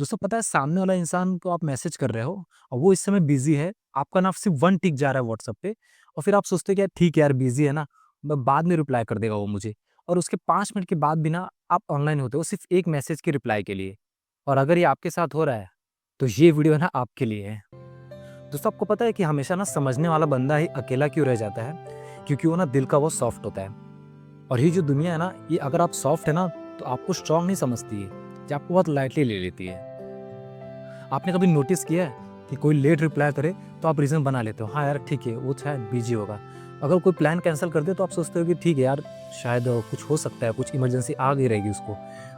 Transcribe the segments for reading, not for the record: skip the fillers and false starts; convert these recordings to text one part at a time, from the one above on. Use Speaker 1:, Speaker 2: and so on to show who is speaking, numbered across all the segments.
Speaker 1: दोस्तों पता है सामने वाला इंसान को आप मैसेज कर रहे हो और वो इस समय बिजी है, आपका ना सिर्फ 1 टिक जा रहा है व्हाट्सएप पे और फिर आप सोचते हो कि यार ठीक है यार बिजी है ना, मैं बाद में रिप्लाई कर देगा वो मुझे और उसके 5 मिनट के बाद भी ना आप ऑनलाइन होते हो सिर्फ एक मैसेज के रिप्लाई के लिए। और अगर ये आपके साथ हो रहा है, तो ये वीडियो है ना आपके लिए है। दोस्तों आपको पता है कि हमेशा ना समझने वाला बंदा ही अकेला क्यों रह जाता है? क्योंकि वो ना दिल का बहुत सॉफ्ट होता है। और ये जो दुनिया है ना, ये अगर आप सॉफ्ट है ना, तो आपको स्ट्रांग नहीं समझती है, ये आपको बहुत लाइटली ले लेती है। आपने कभी नोटिस किया है कि कोई लेट रिप्लाई करे तो आप रीज़न बना लेते हो, हाँ यार ठीक है वो शायद बिजी होगा। अगर कोई प्लान कैंसिल कर दे तो आप सोचते हो कि ठीक है यार शायद कुछ हो सकता है, कुछ इमरजेंसी आ गई रहेगी उसको।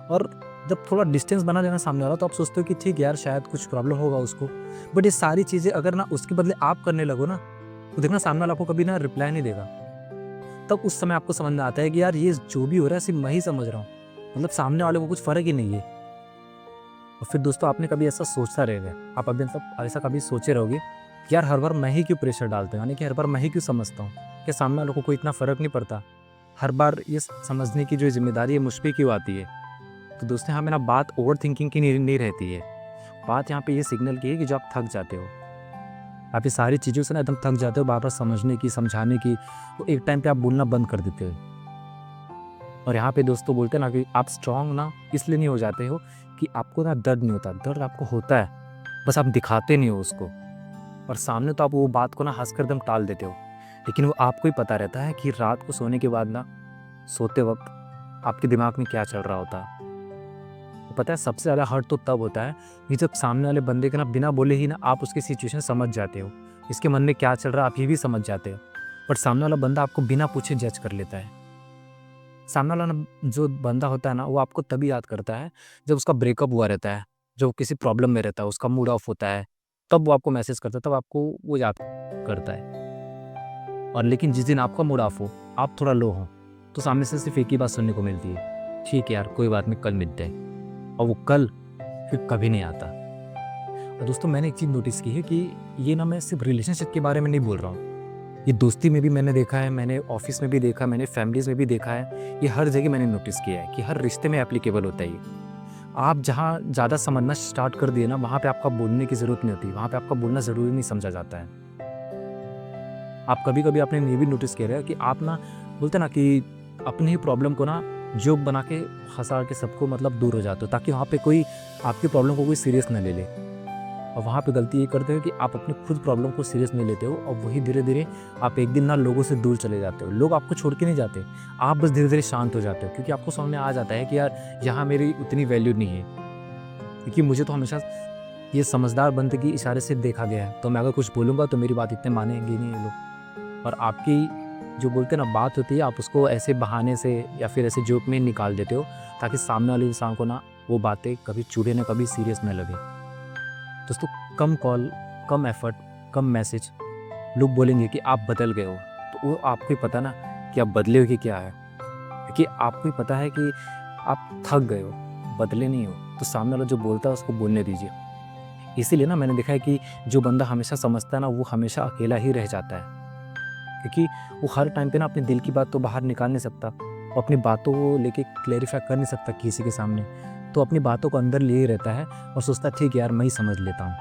Speaker 1: और जब थोड़ा डिस्टेंस बना लेना सामने वाला तो आप सोचते हो कि ठीक है यार शायद कुछ प्रॉब्लम होगा उसको। बट ये सारी चीज़ें अगर ना उसके बदले आप करने लगो ना, तो देखना सामने वाला आपको कभी ना रिप्लाई नहीं देगा। तब उस समय आपको समझ में आता है कि यार ये जो भी हो रहा है सिर्फ मैं ही समझ रहा हूँ, मतलब सामने वाले को कुछ फ़र्क ही नहीं है। और फिर दोस्तों आपने कभी ऐसा सोचता रहेगा, आप अभी मतलब ऐसा कभी सोचे रहोगे कि यार हर बार मैं ही क्यों प्रेशर डालता हूँ, यानी कि हर बार मैं ही क्यों समझता हूँ, क्या सामने वालों को कोई इतना फ़र्क नहीं पड़ता? हर बार ये समझने की जो ज़िम्मेदारी है मुझ पे क्यों आती है? तो दोस्तों यहाँ पे ना बात ओवर थिंकिंग की नहीं रहती है, बात यहाँ पे ये सिग्नल की है कि जब आप थक जाते हो, आप ये सारी चीज़ों से ना एकदम थक जाते हो बार-बार समझने की, समझाने की, तो एक टाइम पे आप बोलना बंद कर देते हो। और यहाँ पे दोस्तों बोलते हैं ना कि आप स्ट्रॉन्ग ना इसलिए नहीं हो जाते हो कि आपको ना दर्द नहीं होता, दर्द आपको होता है, बस आप दिखाते नहीं हो उसको। और सामने तो आप वो बात को ना हँसकर एकदम टाल देते हो, लेकिन वो आपको ही पता रहता है कि रात को सोने के बाद ना, सोते वक़्त आपके दिमाग में क्या चल रहा होता है। तो पता है सबसे ज़्यादा हर्ट तो तब होता है कि जब सामने वाले बंदे के ना बिना बोले ही ना आप उसकी सिचुएशन समझ जाते हो, इसके मन में क्या चल रहा है आप ये भी समझ जाते हो। बट सामने वाला बंदा आपको बिना पूछे जज कर लेता है। सामने वाला ना जो बंदा होता है ना, वो आपको तभी याद करता है जब उसका ब्रेकअप हुआ रहता है, जब वो किसी प्रॉब्लम में रहता है, उसका मूड ऑफ होता है, तब वो आपको मैसेज करता है, तब आपको वो याद करता है। और लेकिन जिस दिन आपका मूड ऑफ हो, आप थोड़ा लो हो, तो सामने से सिर्फ एक ही बात सुनने को मिलती है, ठीक है यार कोई बात नहीं कल मिलते हैं। और वो कल फिर कभी नहीं आता। और दोस्तों मैंने एक चीज़ नोटिस की है कि ये ना मैं सिर्फ रिलेशनशिप के बारे में नहीं बोल रहा हूँ, ये दोस्ती में भी मैंने देखा है, मैंने ऑफिस में भी देखा, मैंने फैमिलीज़ में भी देखा है, ये हर जगह मैंने नोटिस किया है कि हर रिश्ते में एप्लीकेबल होता है ये। आप जहाँ ज़्यादा समझना स्टार्ट कर दिए ना, वहाँ पे आपका बोलने की ज़रूरत नहीं होती, वहाँ पे आपका बोलना ज़रूरी नहीं समझा जाता है। आप कभी-कभी आपने ये भी नोटिस किया है कि आप ना बोलते हैं ना कि अपनी ही प्रॉब्लम को ना जोक बना के हँसा के सबको मतलब दूर हो जाते हो, ताकि वहाँ पे कोई आपकी प्रॉब्लम को कोई सीरियस ना ले ले। और वहाँ पे गलती ये करते हो कि आप अपनी खुद प्रॉब्लम को सीरियस नहीं लेते हो और वही धीरे-धीरे आप एक दिन ना लोगों से दूर चले जाते हो। लोग आपको छोड़ के नहीं जाते, आप बस धीरे-धीरे शांत हो जाते हो क्योंकि आपको समझ में आ जाता है कि यार यहाँ मेरी उतनी वैल्यू नहीं है। क्योंकि मुझे तो हमेशा ये समझदार बंदे के इशारे से देखा गया है, तो मैं अगर कुछ बोलूँगा तो मेरी बात इतने मानेंगे नहीं ये लोग। और आपकी जो बोलते हैं ना बात होती है, आप उसको ऐसे बहाने से या फिर ऐसे जोक में निकाल देते हो ताकि सामने वाले इंसान को ना वो बातें कभी चुभे ना, कभी सीरियस ना लगे। दोस्तों कम कॉल, कम एफर्ट, कम मैसेज, लोग बोलेंगे कि आप बदल गए हो, तो वो आपको ही पता ना कि आप बदले हो कि क्या है, क्योंकि आपको ही पता है कि आप थक गए हो, बदले नहीं हो। तो सामने वाला जो बोलता है उसको बोलने दीजिए। इसीलिए ना मैंने देखा है कि जो बंदा हमेशा समझता है ना, वो हमेशा अकेला ही रह जाता है, क्योंकि वो हर टाइम पे ना अपने दिल की बात तो बाहर निकाल नहीं सकता, वो अपनी बातों को लेके क्लेरिफाई कर नहीं सकता किसी के सामने, तो अपनी बातों को अंदर लिए रहता है और सोचता है ठीक है यार मैं ही समझ लेता हूँ।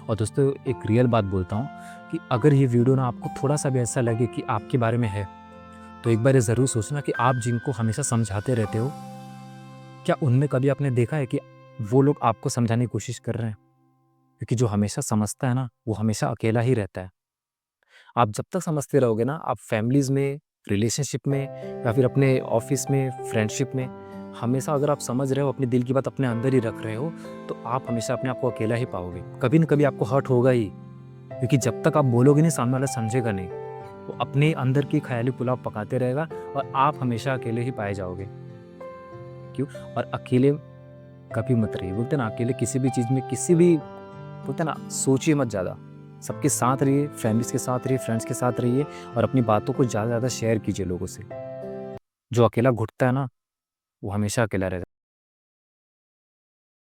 Speaker 1: और दोस्तों एक रियल बात बोलता हूँ कि अगर ये वीडियो ना आपको थोड़ा-सा भी ऐसा लगे कि आपके बारे में है, तो एक बार ये ज़रूर सोचना कि आप जिनको हमेशा समझाते रहते हो, क्या उनमें कभी आपने देखा है कि वो लोग आपको समझाने की कोशिश कर रहे हैं? क्योंकि जो हमेशा समझता है ना, वो हमेशा अकेला ही रहता है। आप जब तक समझते रहोगे ना, आप फैमिलीज़ में, रिलेशनशिप में या फिर अपने ऑफ़िस में, फ्रेंडशिप में, हमेशा अगर आप समझ रहे हो, अपने दिल की बात अपने अंदर ही रख रहे हो, तो आप हमेशा अपने आप को अकेला ही पाओगे। कभी न कभी आपको हर्ट होगा ही, क्योंकि जब तक आप बोलोगे नहीं, सामने वाला समझेगा नहीं। वो अपने अंदर की ख़याली पुलाव पकाते रहेगा और आप हमेशा अकेले ही पाए जाओगे। क्यों? और अकेले कभी मत रहिए। बोलते हैं ना, अकेले किसी भी चीज़ में, किसी भी बोलते हैं ना, सोचिए मत ज़्यादा। सबके साथ रहिए, फैमिलीज़ के साथ रहिए, फ्रेंड्स के साथ रहिए और अपनी बातों को ज़्यादा से ज़्यादा शेयर कीजिए लोगों से। जो अकेला घुटता है ना, वो हमेशा अकेला रहता है।